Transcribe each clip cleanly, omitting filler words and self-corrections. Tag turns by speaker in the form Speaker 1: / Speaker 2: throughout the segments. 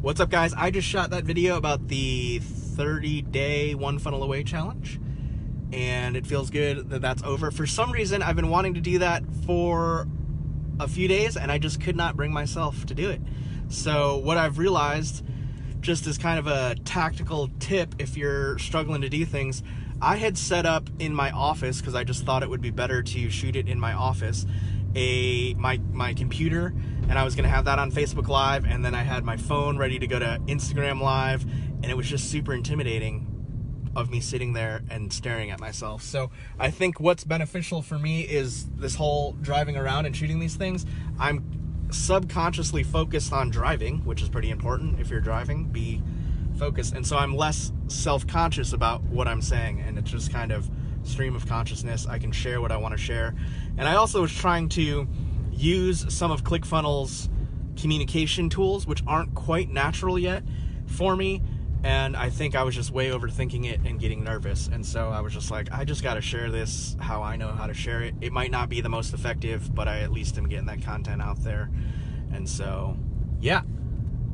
Speaker 1: What's up, guys? I just shot that video about the 30-day One Funnel Away challenge, and it feels good that that's over. For some reason, I've been wanting to do that for a few days, and I just could not bring myself to do it. So what I've realized, just as kind of a tactical tip if you're struggling to do things, I had set up in my office, because I just thought it would be better to shoot it in my office, my computer, and I was gonna have that on Facebook Live, and then I had my phone ready to go to Instagram Live, and it was just super intimidating of me sitting there and staring at myself. So I think what's beneficial for me is this whole driving around and shooting these things. I'm subconsciously focused on driving, which is pretty important. If you're driving, be focused. And so I'm less self-conscious about what I'm saying, and it's just kind of stream of consciousness. I can share what I want to share. And I also was trying to use some of ClickFunnels communication tools, which aren't quite natural yet for me, and I think I was just way overthinking it and getting nervous. And so I was just like, I just got to share this how I know how to share it. It might not be the most effective, but I at least am getting that content out there. And so yeah,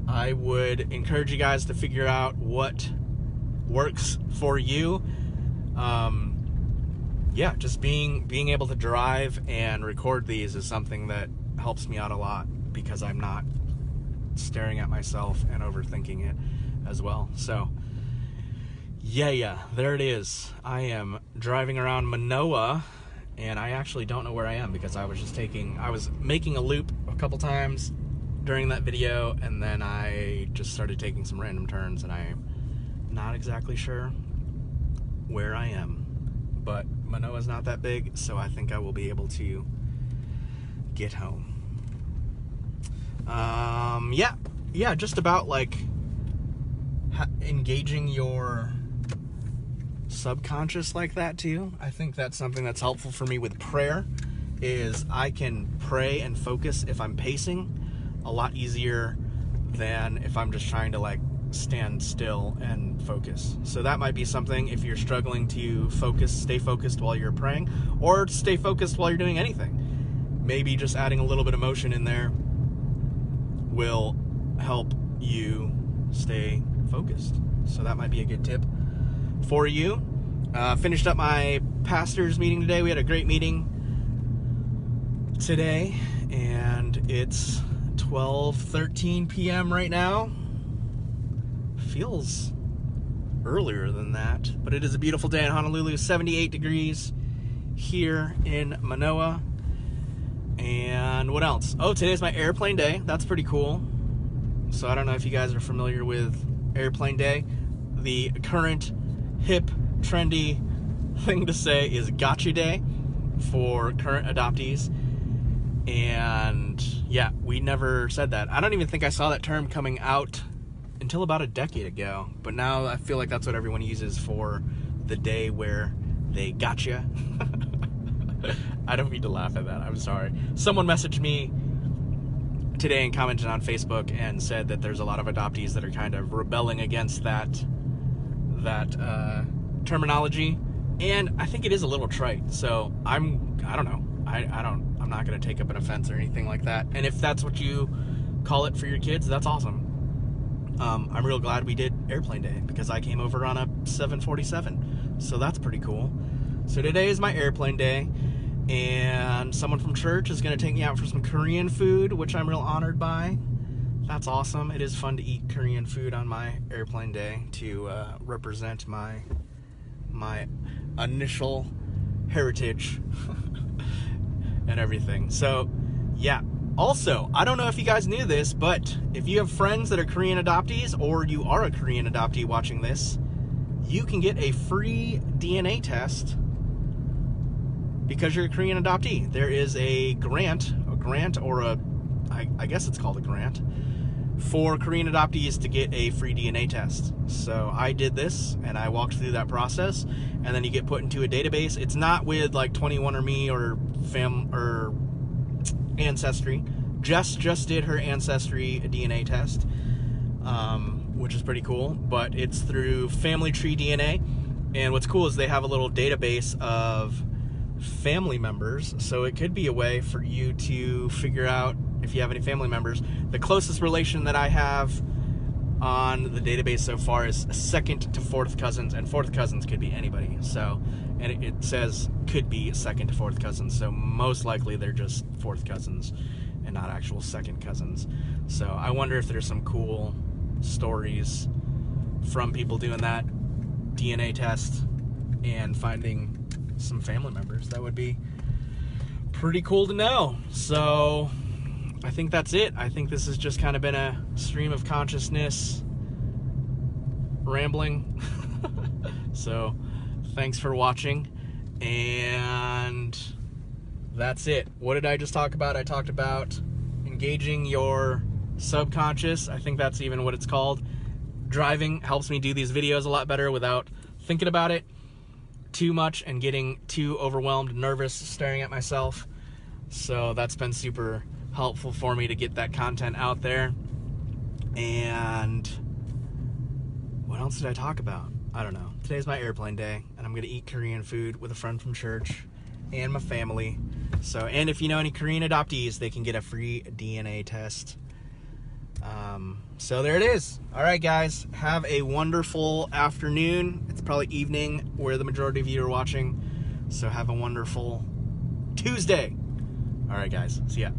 Speaker 1: I would encourage you guys to figure out what works for you. Yeah, just being able to drive and record these is something that helps me out a lot, because I'm not staring at myself and overthinking it as well. So yeah, there it is. I am driving around Manoa, and I actually don't know where I am, because I was making a loop a couple times during that video, and then I just started taking some random turns, and I'm not exactly sure where I am. But Manoa's not that big, so I think I will be able to get home. Yeah, just about like engaging your subconscious like that too. I think that's something that's helpful for me with prayer, is I can pray and focus if I'm pacing a lot easier than if I'm just trying to like stand still and focus. So that might be something if you're struggling to stay focused while you're praying, or stay focused while you're doing anything. Maybe just adding a little bit of motion in there will help you stay focused. So that might be a good tip for you. Finished up my pastor's meeting today. We had a great meeting today, and it's 12:13 p.m. right now. Feels earlier than that, but it is a beautiful day in Honolulu. 78 degrees here in Manoa. And what else? Oh, today's my airplane day. That's pretty cool. So I don't know if you guys are familiar with Airplane Day. The current hip, trendy thing to say is Gotcha Day for current adoptees. And yeah, we never said that. I don't even think I saw that term coming out until about a decade ago, but now I feel like that's what everyone uses for the day where they gotcha. I don't mean to laugh at that, I'm sorry. Someone messaged me today and commented on Facebook and said that there's a lot of adoptees that are kind of rebelling against that terminology, and I think it is a little trite. So I don't know. I'm not gonna take up an offense or anything like that. And if that's what you call it for your kids, that's awesome. I'm real glad we did Airplane Day, because I came over on a 747, so that's pretty cool. So today is my airplane day, and someone from church is going to take me out for some Korean food, which I'm real honored by. That's awesome. It is fun to eat Korean food on my airplane day to represent my initial heritage and everything. So yeah. Also, I don't know if you guys knew this, but if you have friends that are Korean adoptees, or you are a Korean adoptee watching this, you can get a free DNA test because you're a Korean adoptee. There is a grant, or I guess it's called a grant, for Korean adoptees to get a free DNA test. So I did this, and I walked through that process, and then you get put into a database. It's not with like 21andMe or Ancestry. Jess just did her Ancestry DNA test, which is pretty cool, but it's through Family Tree DNA. And what's cool is they have a little database of family members, so it could be a way for you to figure out if you have any family members. The closest relation that I have on the database so far is second to fourth cousins, and fourth cousins could be anybody. So, and it says could be second to fourth cousins, so most likely they're just fourth cousins and not actual second cousins. So I wonder if there's some cool stories from people doing that DNA test and finding some family members. That would be pretty cool to know. So I think that's it. I think this has just kind of been a stream of consciousness rambling. So thanks for watching, and that's it. What did I just talk about? I talked about engaging your subconscious. I think that's even what it's called. Driving helps me do these videos a lot better without thinking about it too much and getting too overwhelmed, nervous, staring at myself. So that's been super helpful for me to get that content out there. And what else did I talk about? I don't know. Today's my airplane day, and I'm gonna eat Korean food with a friend from church and my family. So, and if you know any Korean adoptees, they can get a free DNA test. So there it is. All right, guys, have a wonderful afternoon. It's probably evening where the majority of you are watching. So have a wonderful Tuesday. All right, guys, see ya.